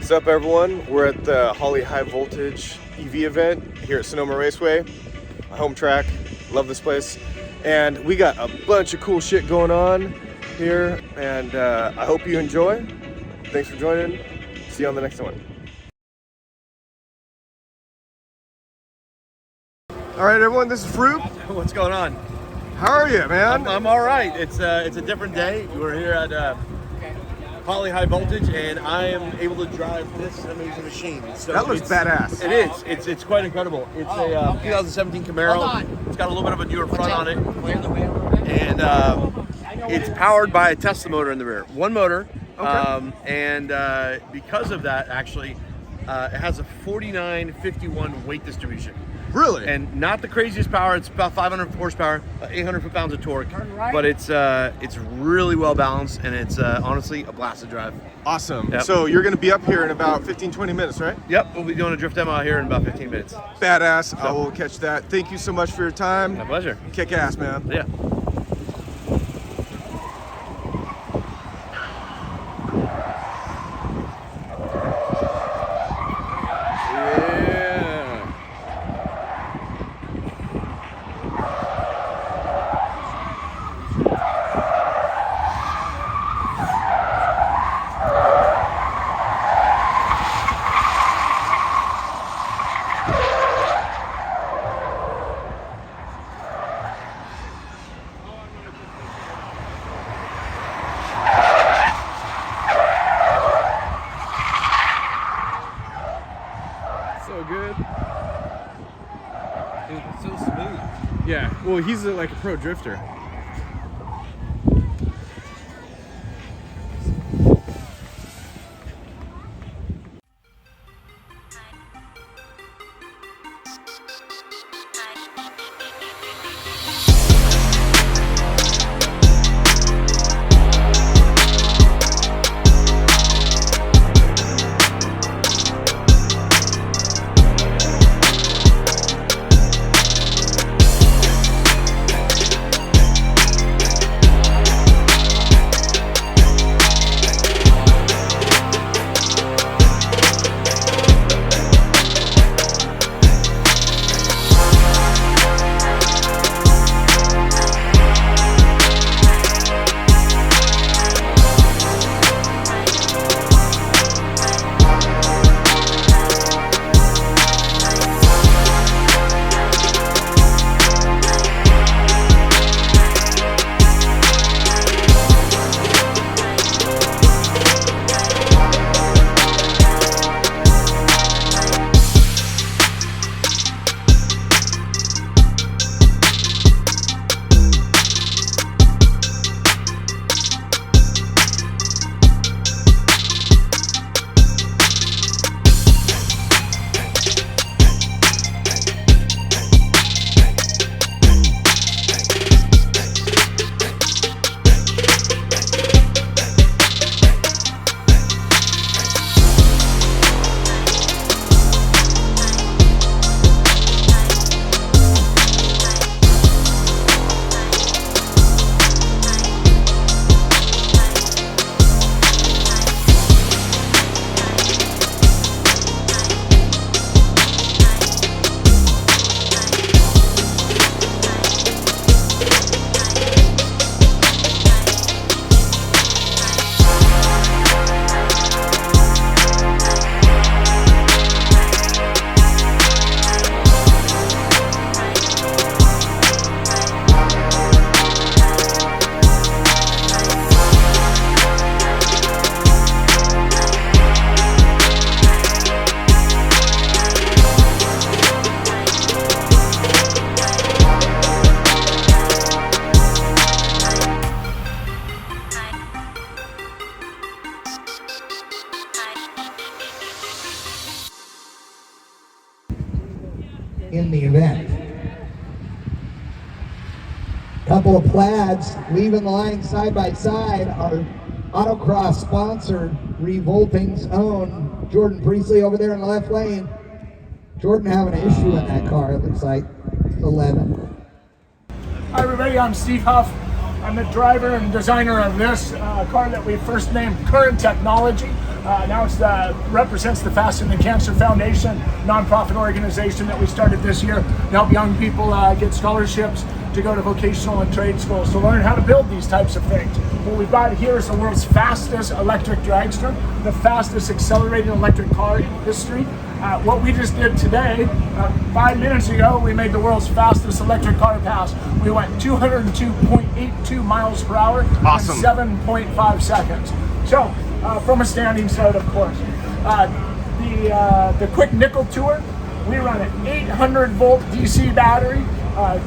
What's up, everyone? We're at the Holley High Voltage EV event here at Sonoma Raceway, my home track. Love this place. And we got a bunch of cool shit going on here, and I hope you enjoy. Thanks for joining. See you on the next one. All right, everyone, this is Fruit. What's going on? How are you, man? I'm all right. It's a different day. We're here at Holley High Voltage, and I am able to drive this amazing machine. So that looks badass. It is. It's quite incredible. It's a 2017 Camaro. It's got a little bit of a newer front on it, and it's powered by a Tesla motor in the rear. One motor, and because of that, actually, it has a 49-51 weight distribution. Really? And not the craziest power. It's about 500 horsepower, 800 foot-pounds of torque. But it's really well balanced, and it's honestly a blast to drive. Awesome. Yep. So you're going to be up here in about 15-20 minutes, right? Yep, we'll be doing a drift demo out here in about 15 minutes. Badass. I will catch that. Thank you so much for your time. My pleasure. Kick ass, man. Yeah. So good. Dude, it's so smooth. Yeah, well, he's like a pro drifter. In the event. Couple of plaids leaving the line side by side. Our autocross sponsor, Revolting's own Jordan Priestley over there in the left lane. Jordan having an issue in that car, it looks like. It's 11. Hi everybody, I'm Steve Huff. I'm the driver and designer of this car that we first named Current Technology. Now it's represents the Faster Than Cancer Foundation, nonprofit organization that we started this year to help young people get scholarships to go to vocational and trade schools to learn how to build these types of things. What we've got here is the world's fastest electric dragster, the fastest accelerated electric car in history. What we just did today, 5 minutes ago, we made the world's fastest electric car pass. We went 202.82 miles per hour Awesome. in 7.5 seconds. So, from a standing start, of course. The quick nickel tour, we run an 800 volt DC battery,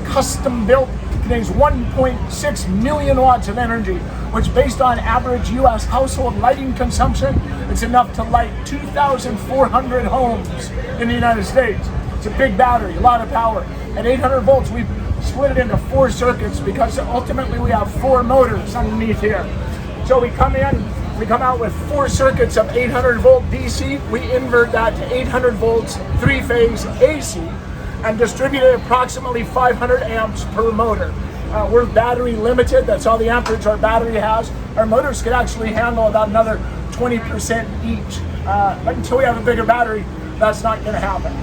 custom built, contains 1.6 million watts of energy, which based on average US household lighting consumption, it's enough to light 2,400 homes in the United States. It's a big battery, a lot of power. At 800 volts, we've split it into 4 circuits because ultimately we have 4 motors underneath here. So we come out with 4 circuits of 800 volt DC, we invert that to 800 volts, 3-phase AC, and distribute it approximately 500 amps per motor. We're battery limited, that's all the amperage our battery has. Our motors could actually handle about another 20% each. But until we have a bigger battery, that's not gonna happen.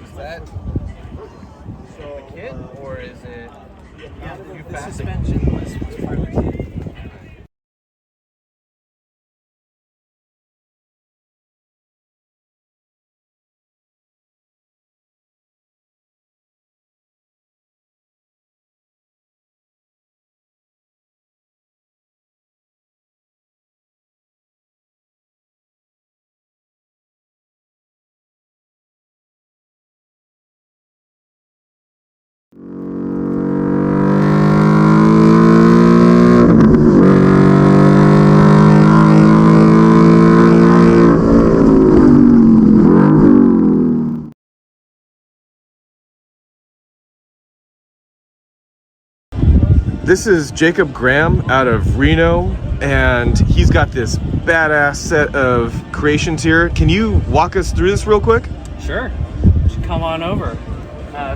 Is that the kit, or is it the suspension was for the kit? This is Jacob Graham out of Reno, and he's got this badass set of creations here. Can you walk us through this real quick? Sure. Should come on over.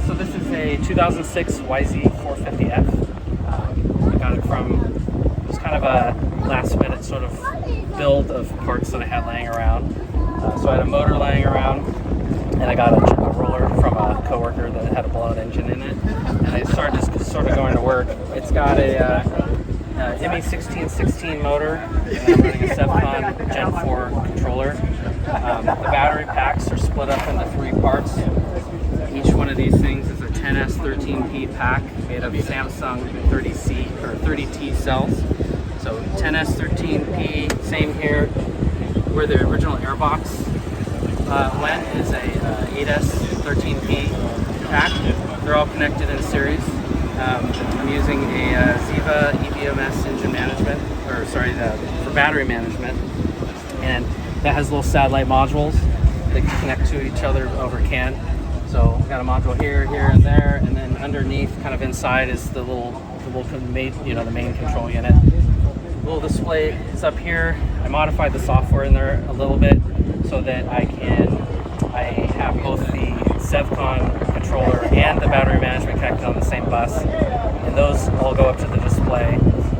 So this is a 2006 YZ450F. I got it from, it was kind of a last minute sort of build of parts that I had laying around. So I had a motor laying around, and I got a roller from a coworker that had a blown engine in it. And I started just sort of going to work. It's got a ME1616 motor, and I'm running a Sevcon Gen 4 controller. The battery packs are split up into 3 parts. Each one of these things is a 10S13P pack made of Samsung 30C or 30T cells. So 10S13P, same here. Where the original airbox went is a 8S13P pack. They're all connected in series. I'm using a Ziva EBMS engine management, or sorry, for battery management, and that has little satellite modules that connect to each other over CAN. So we've got a module here, here, and there, and then underneath, kind of inside, is the main control unit. Little display is up here. I modified the software in there a little bit so that I have both the Sevcon controller and the battery management connected on the same bus, and those all go up to the display.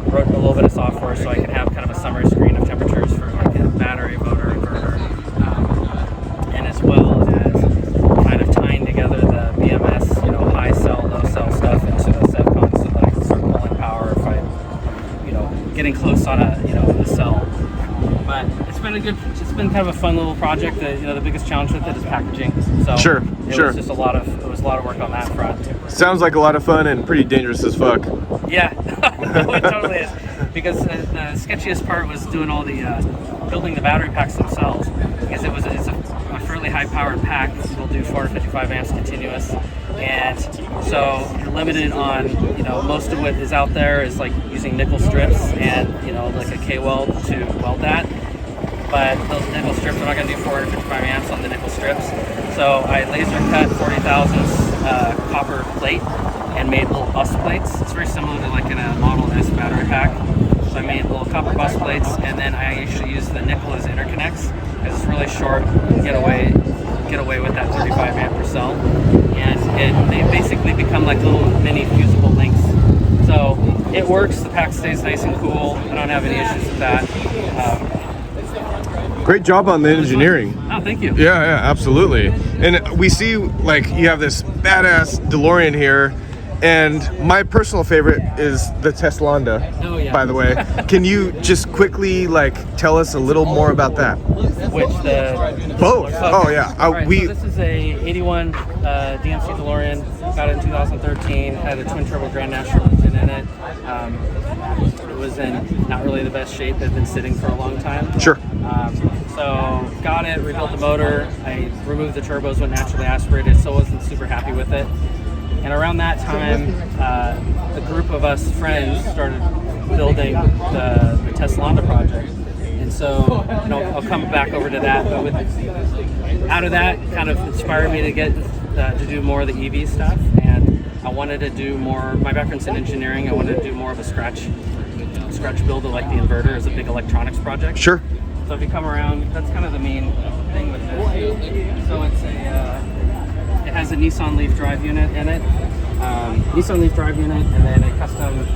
Wrote a little bit of software so I can have kind of a summary screen of temperatures for like a battery, motor, inverter, and as well as kind of tying together the BMS, high cell, low cell stuff into the Sevcon so that I can start pulling power if I'm, getting close on a cell. But it's been kind of a fun little project. The biggest challenge with it is packaging. So Sure. It was just a lot of work on that front. Sounds like a lot of fun and pretty dangerous as fuck. Yeah, no, it totally is. Because the sketchiest part was doing all the building the battery packs themselves. Because it's a fairly high-powered pack. It'll do 455 amps continuous, and so you're limited on most of what is out there is like using nickel strips and like a K-weld to weld that. but those nickel strips, I'm not going to do 455 amps on the nickel strips. So I laser cut 40 thousandths copper plate and made little bus plates. It's very similar to like in a Model S battery pack. So I made little copper bus plates, and then I actually used the nickel as interconnects because it's really short. You can get away with that 35 amp per cell, and they basically become like little mini fusible links. So it works. The pack stays nice and cool. I don't have any issues with that. Great job on the engineering. Oh, thank you. Yeah, absolutely. And we see like you have this badass DeLorean here, and my personal favorite is the Teslanda. Oh, yeah. By the way, can you just quickly like tell us a little more about that? Which the Both. Oh yeah. All right, so this is a 81 DMC DeLorean. Got it in 2013. Had a twin turbo Grand National engine in it. It was in not really the best shape. It had been sitting for a long time. Sure. So got it, rebuilt the motor. I removed the turbos, went naturally aspirated. So wasn't super happy with it. And around that time, a group of us friends started building the Teslanda project. And so, you know, I'll come back over to that. But out of that, kind of inspired me to get to do more of the EV stuff. And I wanted to do more. My background's in engineering. I wanted to do more of a scratch build of like the inverter as a big electronics project. Sure. So if you come around, that's kind of the main thing with this. So it's it has a Nissan Leaf drive unit in it. Nissan Leaf drive unit, and then a custom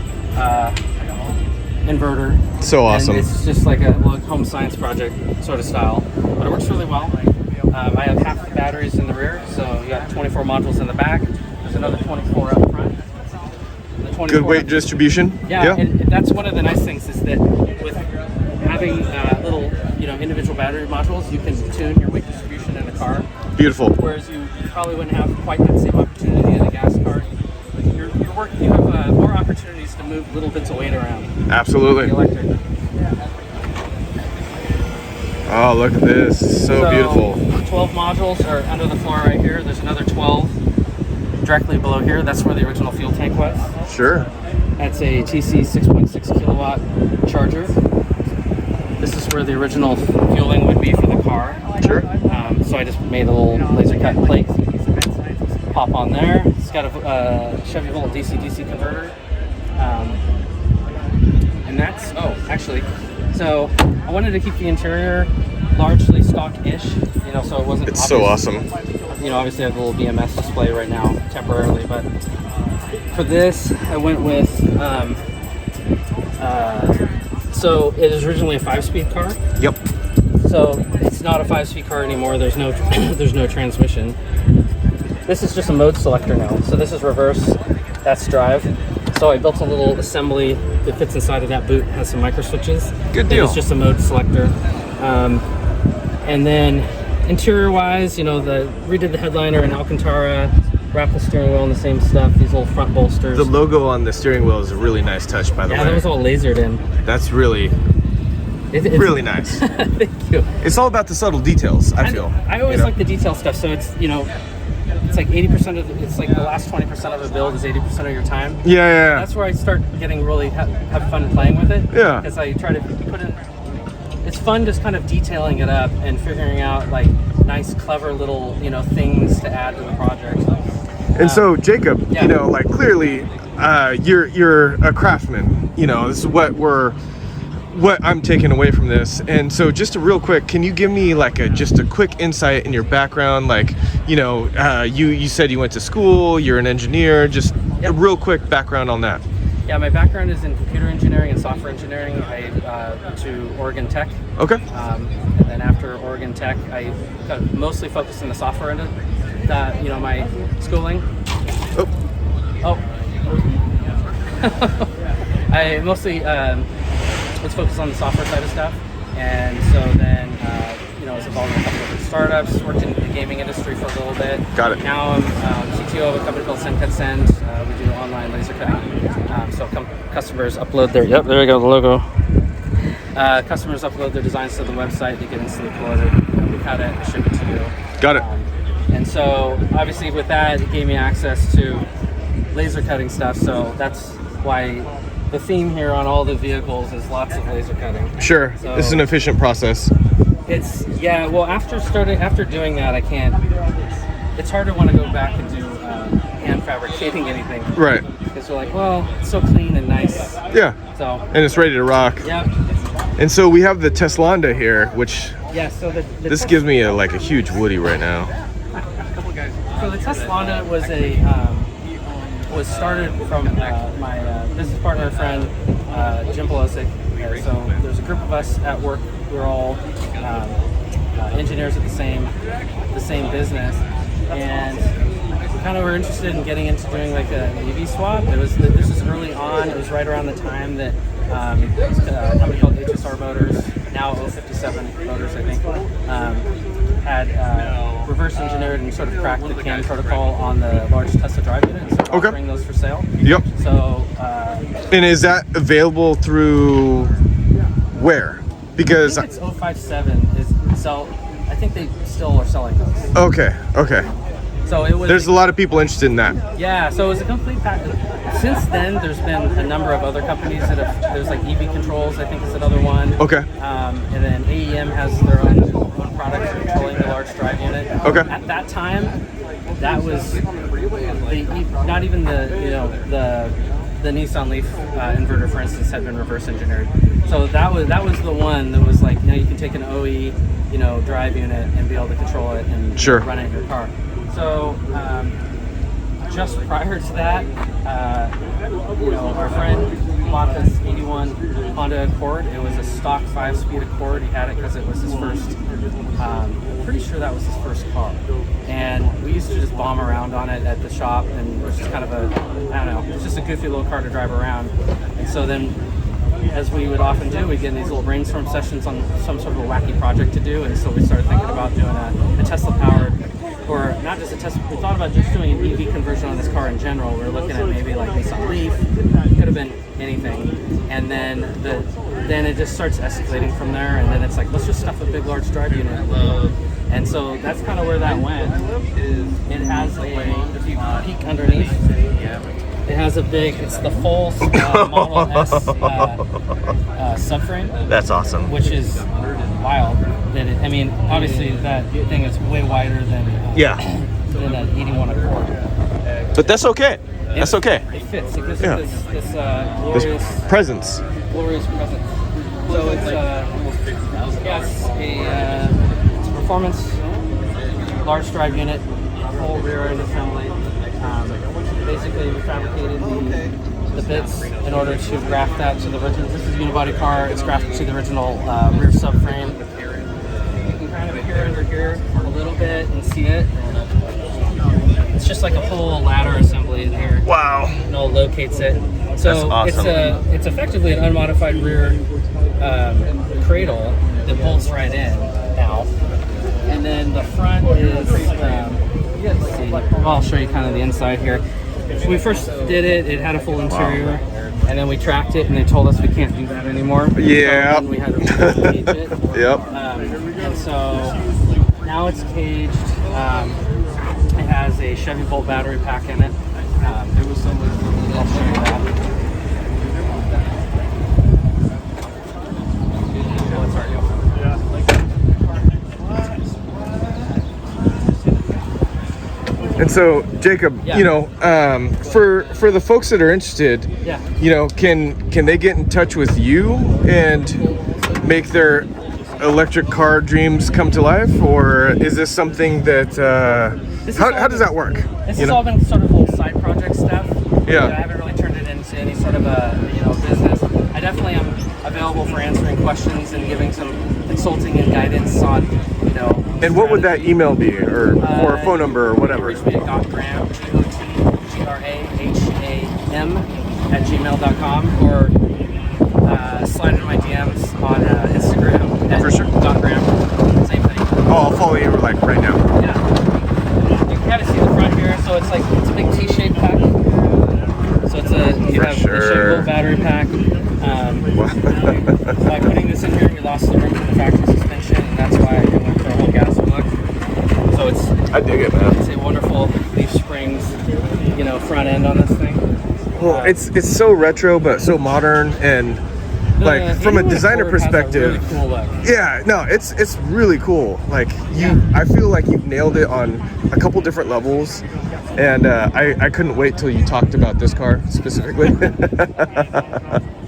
inverter. So awesome. And it's just like a home science project sort of style, but it works really well. I have half the batteries in the rear, so you got 24 modules in the back. There's another 24 up front. Good weight distribution. Yeah, and that's one of the nice things is that with having little, individual battery modules, you can tune your weight distribution in the car. Beautiful. Whereas you probably wouldn't have quite that same opportunity in a gas car. You have more opportunities to move little bits of weight around. Absolutely. The electric. Oh, look at this. So beautiful. 12 modules are under the floor right here. There's another 12 directly below here. That's where the original fuel tank was. Sure. That's a TC 6.6 kilowatt charger. This is where the original fueling would be for the car. Sure. So I just made a little laser cut plate. Pop on there. It's got a Chevy Volt DC-DC converter. And that's, so I wanted to keep the interior largely stock-ish, so it wasn't It's so awesome. Obviously I have a little BMS display right now, temporarily, but for this, I went with, so it is originally a 5-speed car. Yep. So it's not a 5-speed car anymore. There's no there's no transmission. This is just a mode selector now. So this is reverse, that's drive. So I built a little assembly that fits inside of that boot, has some micro switches. Good deal. It's just a mode selector. And then interior wise, redid the headliner in Alcantara, wrapped the steering wheel in the same stuff, these little front bolsters. The logo on the steering wheel is a really nice touch, by the way. Yeah, that was all lasered in. That's really, really nice. Thank you. It's all about the subtle details, I feel. I always like the detail stuff, so it's, it's like 80% of it's like the last 20% of a build is 80% of your time. Yeah. That's where I start getting really have fun playing with it. Yeah. Because I try to put in. It's fun just kind of detailing it up and figuring out like nice, clever little things to add to the project. And so Jacob, yeah. Clearly, you're a craftsman. This is what I'm taking away from this. And so just a real quick, can you give me just a quick insight in your background? You said you went to school, you're an engineer, just a real quick background on that. Yeah, my background is in computer engineering and software engineering. I went to Oregon Tech. Okay. And then after Oregon Tech, I kind of mostly focused on the software end of my schooling. I mostly was focused on the software side of stuff, and so then I was involved in a couple of different startups, worked in the gaming industry for a little bit. Got it. Now I'm CTO of a company called SendCutSend. We do online laser cutting. So customers upload their there we go, the logo. Customers upload their designs to the website, they get instantly uploaded, we cut it, ship it to you. Got it. And so obviously with that, it gave me access to laser cutting stuff. So that's why the theme here on all the vehicles is lots of laser cutting. Sure. So, this is an efficient process. Well, after doing that, I can't. It's hard to want to go back and do hand fabricating anything. Right. Because you're like, well, it's so clean and nice. Yeah. So. And it's ready to rock. Yeah. And so we have the Teslanda here, which Yeah. So this gives me a huge Woody right now. So the Teslanda was started from my business partner friend Jim Polosic. So there's a group of us at work. We're all engineers at the same business, and we kind of were interested in getting into doing like an EV swap. This was early on. It was right around the time that a company called HSR Motors, now 057 Motors, I think, had reverse engineered and sort of cracked the CAN protocol on the large Tesla drive unit and started offering those for sale. Yep. So. And is that available through where? Because I think it's 057 I think they still are selling those. Okay. So it was. There's a lot of people interested in that. Yeah, so it was a complete package. Since then, there's been a number of other companies that have. There's like EV Controls, I think is another one. Okay. And then AEM has their own product for controlling the large drive unit. Okay. At that time, that was not even the Nissan Leaf inverter, for instance, had been reverse engineered. So that was the one that was like, you can take an OE, drive unit and be able to control it and run it in your car. So just prior to that, our friend bought this 81 Honda Accord. It was a stock 5-speed Accord. He had it because it was his first. Pretty sure that was his first car, and we used to just bomb around on it at the shop, and it was just kind of it's just a goofy little car to drive around. And so then, as we would often do, we'd get in these little brainstorm sessions on some sort of a wacky project to do, and so we started thinking about doing a Tesla-powered, or not just a Tesla, we thought about just doing an EV conversion on this car in general. We were looking at maybe like Nissan Leaf, could have been anything, and then it just starts escalating from there, and then it's like, let's just stuff a big, large drive unit. And so that's kind of where that went. It has if you peek underneath, it has it's the full Model S subframe. That's awesome. Which is wild. Obviously that thing is way wider than than that 81 Accord. But that's okay. That's okay. It fits. It gives it this glorious presence. Glorious presence. So it's it's a performance large drive unit, whole rear end assembly. Basically, we fabricated the bits in order to graft that to the original. This is a unibody car. It's grafted to the original rear subframe. You can kind of peer under here a little bit and see it. It's just like a whole ladder assembly in here. Wow. And it locates it. So that's awesome. It's effectively an unmodified rear cradle that bolts right in now. And then the front is, let's see. I'll show you kind of the inside here. When we first did it, it had a full interior, and then we tracked it, and they told us we can't do that anymore. Yeah. So we had to cage it. Yep. And so now it's caged. It has a Chevy Volt battery pack in it. I'll show you that. And so, Jacob, for the folks that are interested, can they get in touch with you and make their electric car dreams come to life, or is this something that how does that work? This has all been sort of little side project stuff. Yeah. I haven't really turned it into any sort of a business. I definitely am available for answering questions and giving some consulting and guidance on And what would that email be, or a phone number, or whatever? Reach me at Graham, GOTGRAHAM @gmail.com, or slide into my DMs on Instagram at For sure. Graham. Same thing. Oh, I'll follow you right now. Yeah. You can kind of see the front here, so it's a big T-shaped pack. So you have the Chevy Volt battery pack. By putting this in here, we lost the room for the factory suspension, and that's why I went for a whole gas look. So I dig it, man. It's a wonderful leaf springs, front end on this thing. Well, it's so retro, but so modern, and Like from a designer Ford has a perspective, really cool look. yeah, no, it's really cool. Like I feel like you've nailed it on a couple different levels, and I couldn't wait till you talked about this car specifically.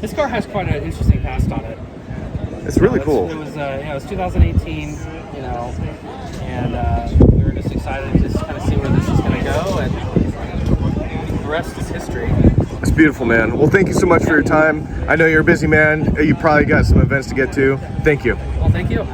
This car has quite an interesting past on it. It's really cool. It was it was 2018, you know, and we were just excited to just kind of see where this is going to go, and the rest is history. It's beautiful, man. Well, thank you so much for your time. I know you're a busy man. You probably got some events to get to. Thank you. Well, thank you.